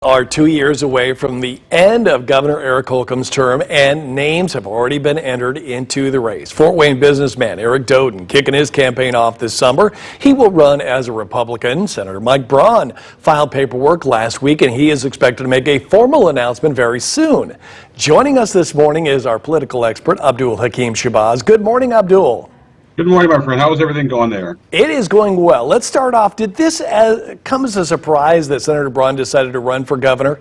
Are 2 years away from the end of Governor Eric Holcomb's term, and names have already been entered into the race. Fort Wayne businessman Eric Doden kicking his campaign off this summer. He will run as a Republican. Senator Mike Braun filed paperwork last week, and he is expected to make a formal announcement very soon. Joining us this morning is our political expert, Abdul Hakim Shabazz. Good morning, Abdul. Good morning, my friend. How's everything going there? It is going well. Let's start off. Did this come as a surprise that Senator Braun decided to run for governor?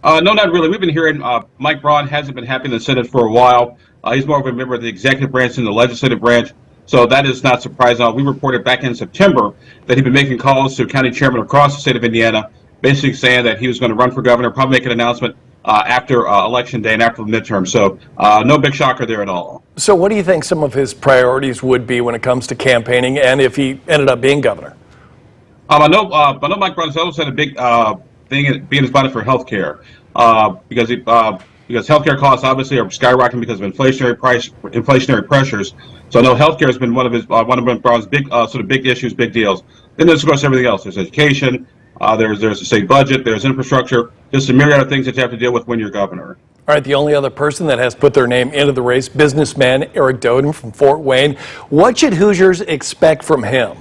No, not really. We've been hearing Mike Braun hasn't been happy in the Senate for a while. He's more of a member of the executive branch than the legislative branch, so that is not surprising. We reported back in September that he'd been making calls to county chairmen across the state of Indiana, basically saying that he was going to run for governor, probably make an announcement after Election Day and after the midterm. So no big shocker there at all. So what do you think some of his priorities would be when it comes to campaigning, and if he ended up being governor? I know Mike Braun's always had a big thing being his body for health care, because healthcare costs obviously are skyrocketing because of inflationary pressures. So I know healthcare has been one of Braun's big sort of big issues, big deals. Then there's of course everything else. There's education, there's the state budget, there's infrastructure, just a myriad of things that you have to deal with when you're governor. All right, the only other person that has put their name into the race, businessman Eric Doden from Fort Wayne. What should Hoosiers expect from him?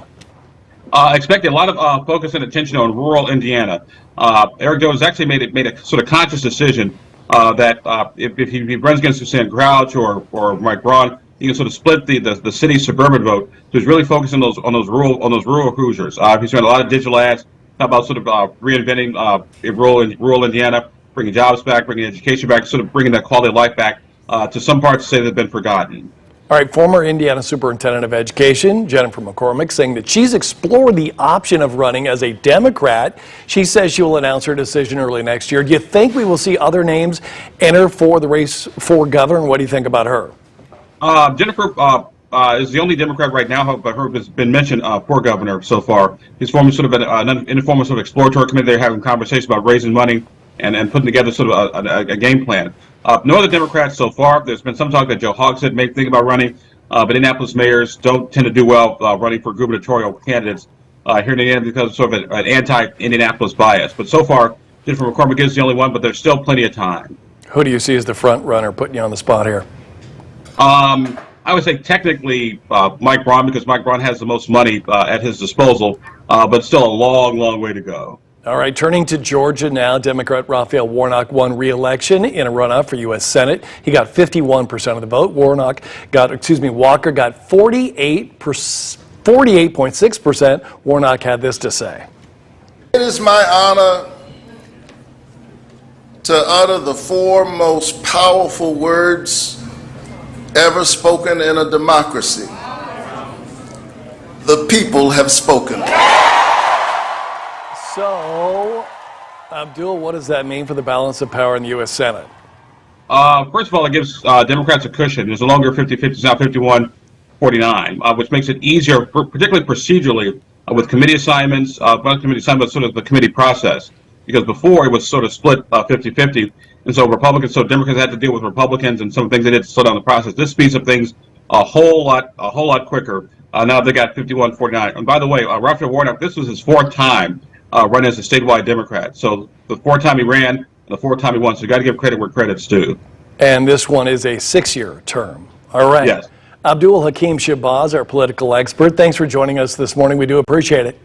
Expect a lot of focus and attention on rural Indiana. Eric Doden's actually made a sort of conscious decision that if he runs against Suzanne Grouch or Mike Braun, he can sort of split the city suburban vote. So he's really focused on those rural Hoosiers. He's doing a lot of digital ads about sort of reinventing rural Indiana, bringing jobs back, bringing education back, sort of bringing that quality of life back to some parts to say they've been forgotten. All right, former Indiana Superintendent of Education, Jennifer McCormick, saying that she's explored the option of running as a Democrat. She says she will announce her decision early next year. Do you think we will see other names enter for the race for governor? What do you think about her? Jennifer is the only Democrat right now, but her has been mentioned for governor so far. He's forming sort of an informal sort of exploratory committee. They're having conversations about raising money and putting together sort of a game plan. No other Democrats so far. There's been some talk that Joe Hogsett may think about running, but Indianapolis mayors don't tend to do well running for gubernatorial candidates here in Indiana because of sort of an anti-Indianapolis bias. But so far, Jennifer McCormick is the only one, but there's still plenty of time. Who do you see as the front runner, putting you on the spot here? I would say technically Mike Braun, because Mike Braun has the most money at his disposal, but still a long, long way to go. All right, turning to Georgia now, Democrat Raphael Warnock won re-election in a runoff for U.S. Senate. He got 51% of the vote. Walker got 48.6%. Warnock had this to say. It is my honor to utter the four most powerful words ever spoken in a democracy. The people have spoken. So, Abdul, what does that mean for the balance of power in the U.S. Senate? First of all, it gives Democrats a cushion. There's no longer 50-50, it's now 51-49, which makes it easier, particularly procedurally, with committee assignments, not committee assignments, but sort of the committee process. Because before it was sort of split 50-50, and so Democrats had to deal with Republicans and some things they did to slow down the process. This speeds up things a whole lot quicker. Now they got 51-49. And by the way, Raphael Warnock, this was his fourth time running as a statewide Democrat. So the fourth time he ran, and the fourth time he won. So you got to give credit where credit's due. And this one is a 6-year term. All right. Yes. Abdul Hakim Shabazz, our political expert. Thanks for joining us this morning. We do appreciate it.